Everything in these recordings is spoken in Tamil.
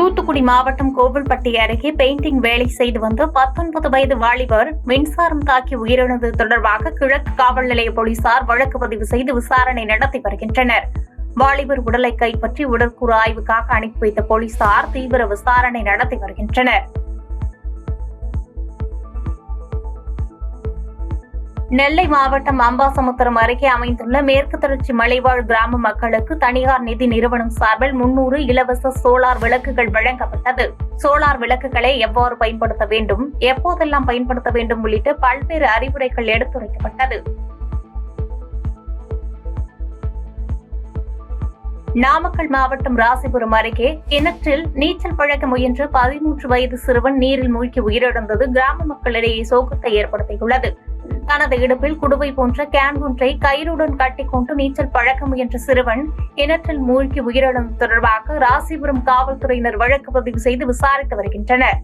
தூத்துக்குடி மாவட்டம் கோவில்பட்டி அருகே பெயிண்டிங் வேலை செய்து வந்த 19 வயது வாலிபர் மின்சாரம் தாக்கி உயிரிழந்தது தொடர்பாக கிழக்கு காவல் நிலைய போலீசார் வழக்கு பதிவு செய்து விசாரணை நடத்தி வருகின்றனர். வாலிபர் உடலை கைப்பற்றி உடற்கூறு ஆய்வுக்காக அனுப்பி வைத்த போலீசார் தீவிர விசாரணை நடத்தி வருகின்றனர். நெல்லை மாவட்டம் அம்பாசமுத்திரம் அருகே அமைந்துள்ள மேற்கு தொடர்ச்சி மலைவாழ் கிராம மக்களுக்கு தனியார் நிதி நிறுவனம் சார்பில் 300 இலவச சோலார் விளக்குகள் வழங்கப்பட்டது. சோலார் விளக்குகளை எவ்வாறு பயன்படுத்த வேண்டும், எப்போதெல்லாம் பயன்படுத்த வேண்டும் உள்ளிட்ட பல்வேறு அறிவுரைகள் எடுத்துரைக்கப்பட்டது. நாமக்கல் மாவட்டம் ராசிபுரம் அருகே கிணற்றில் நீச்சல் பழக முயன்ற 13 வயது சிறுவன் நீரில் மூழ்கி உயிரிழந்தது கிராம மக்களிடையே சோகத்தை ஏற்படுத்தியுள்ளது. தனது இடுப்பில் குடுவை போன்ற கேன் ஒன்றை கயிறுடன் கட்டிக்கொண்டு நீச்சல் பழக்க முயன்ற சிறுவன் கிணற்றில் மூழ்கி உயிரிழந்தது தொடர்பாக ராசிபுரம் காவல்துறையினர் வழக்கு பதிவு செய்து விசாரித்து வருகின்றனர்.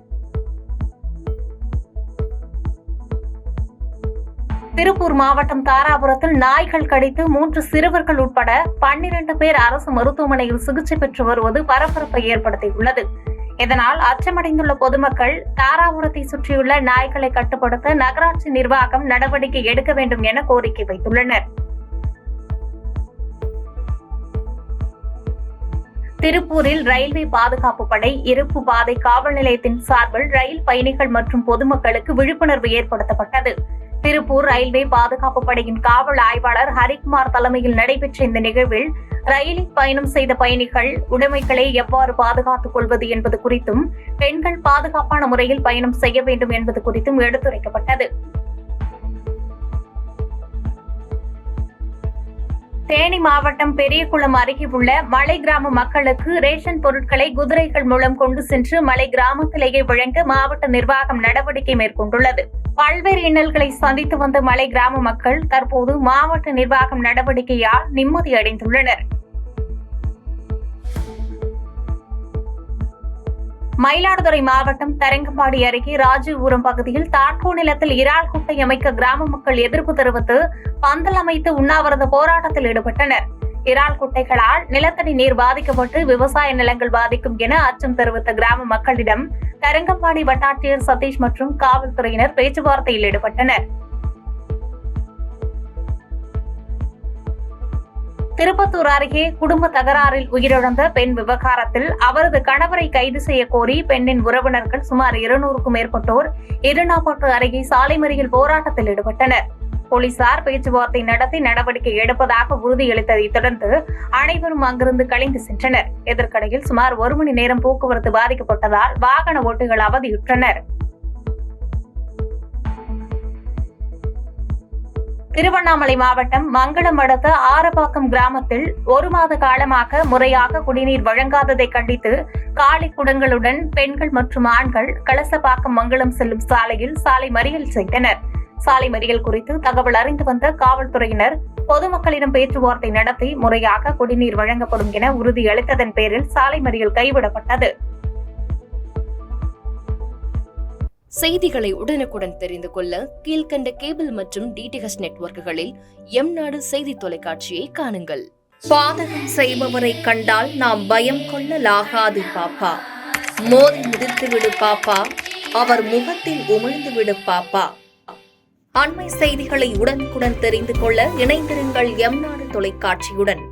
திருப்பூர் மாவட்டம் தாராபுரத்தில் நாய்கள் கடித்து 3 சிறுவர்கள் உட்பட 12 பேர் அரசு மருத்துவமனையில் சிகிச்சை பெற்று வருவது பரபரப்பை ஏற்படுத்தியுள்ளது. இதனால் அச்சமடைந்துள்ள பொதுமக்கள் தாராபுரத்தை சுற்றியுள்ள நாய்களை கட்டுப்படுத்த நகராட்சி நிர்வாகம் நடவடிக்கை எடுக்க வேண்டும் என கோரிக்கை வைத்துள்ளனர். திருப்பூரில் ரயில்வே பாதுகாப்பு படை இருப்பு பாதை காவல் நிலையத்தின் சார்பில் ரயில் பயணிகள் மற்றும் பொதுமக்களுக்கு விழிப்புணர்வு ஏற்படுத்தப்பட்டது. திருப்பூர் ரயில்வே பாதுகாப்பு படையின் காவல் ஆய்வாளர் ஹரிக்குமார் தலைமையில் நடைபெற்ற இந்த நிகழ்வில் ரயிலில் பயணம் செய்த பயணிகள் உடைமைகளை எவ்வாறு பாதுகாத்துக் கொள்வது என்பது குறித்தும் பெண்கள் பாதுகாப்பான முறையில் பயணம் செய்ய வேண்டும் என்பது குறித்தும் எடுத்துரைக்கப்பட்டது. தேனி மாவட்டம் பெரியகுளம் அருகே உள்ள மலை கிராம மக்களுக்கு ரேஷன் பொருட்களை குதிரைகள் மூலம் கொண்டு சென்று மலை கிராமத்திலேயே வழங்க மாவட்ட நிர்வாகம் நடவடிக்கை மேற்கொண்டுள்ளது. பல்வேறு இன்னல்களை சந்தித்து வந்த மலை கிராம மக்கள் தற்போது மாவட்ட நிர்வாகம் நடவடிக்கையால் நிம்மதி அடைந்துள்ளனர். மயிலாடுதுறை மாவட்டம் தரங்கம்பாடி அருகே ராஜீவ்புரம் பகுதியில் தாட்கோ நிலத்தில் இறால் குட்டை அமைக்க கிராம மக்கள் எதிர்ப்பு தெரிவித்து பந்தல் அமைத்து உண்ணாவிரத போராட்டத்தில் ஈடுபட்டனர். இறால் குட்டைகளால் நிலத்தடி நீர் பாதிக்கப்பட்டு விவசாய நிலங்கள் பாதிக்கும் என அச்சம் தெரிவித்த கிராம மக்களிடம் தரங்கம்பாடி வட்டாட்சியர் சதீஷ் மற்றும் காவல்துறையினர் பேச்சுவார்த்தையில் ஈடுபட்டனர். திருப்பத்தூர் அருகே குடும்ப தகராறில் உயிரிழந்த பெண் விவகாரத்தில் அவரது கணவரை கைது செய்ய கோரி பெண்ணின் உறவினர்கள் சுமார் 200க்கும் மேற்பட்டோர் இருநாப்பட்டு அருகே சாலை மறியல் போராட்டத்தில் ஈடுபட்டனர். போலீசார் பேச்சுவார்த்தை நடத்தி நடவடிக்கை எடுப்பதாக உறுதியளித்ததை தொடர்ந்து அனைவரும் அங்கிருந்து கலைந்து சென்றனர். இதற்கிடையில் சுமார் 1 மணி நேரம் போக்குவரத்து பாதிக்கப்பட்டதால் வாகன ஓட்டிகள் அவதியுற்றனர். திருவண்ணாமலை மாவட்டம் மங்களம் அடுத்த ஆரப்பாக்கம் கிராமத்தில் 1 மாத காலமாக முறையாக குடிநீர் வழங்காததை கண்டித்து காலி குடங்களுடன் பெண்கள் மற்றும் ஆண்கள் கலசப்பாக்கம் மங்களம் செல்லும் சாலையில் சாலை மறியல் செய்தனர். சாலை மறியல் குறித்து தகவல் அறிந்து வந்த காவல்துறையினர் பொதுமக்களிடம் பேச்சுவார்த்தை நடத்தி முறையாக குடிநீர் வழங்கப்படும் என உறுதியளித்ததன் பேரில் சாலை மறியல் கைவிடப்பட்டது. செய்திகளை உடனுக்குடன் தெரிந்து கொள்ள கீழ்கண்ட கேபிள் மற்றும் டிடிஎச் நெட்வொர்க்குகளில் எம்நாடு செய்தி தொலைக்காட்சியை காணுங்கள். பாதகம் செய்பவரை கண்டால் நாம் பயம் கொள்ளலாகாது பாப்பா. மோதி மிதித்துவிடு பாப்பா, அவர் முகத்தில் உமிழ்ந்துவிடு பாப்பா. அண்மை செய்திகளை உடனுக்குடன் தெரிந்து கொள்ள இணைந்திருங்கள் எம்நாடு தொலைக்காட்சியுடன்.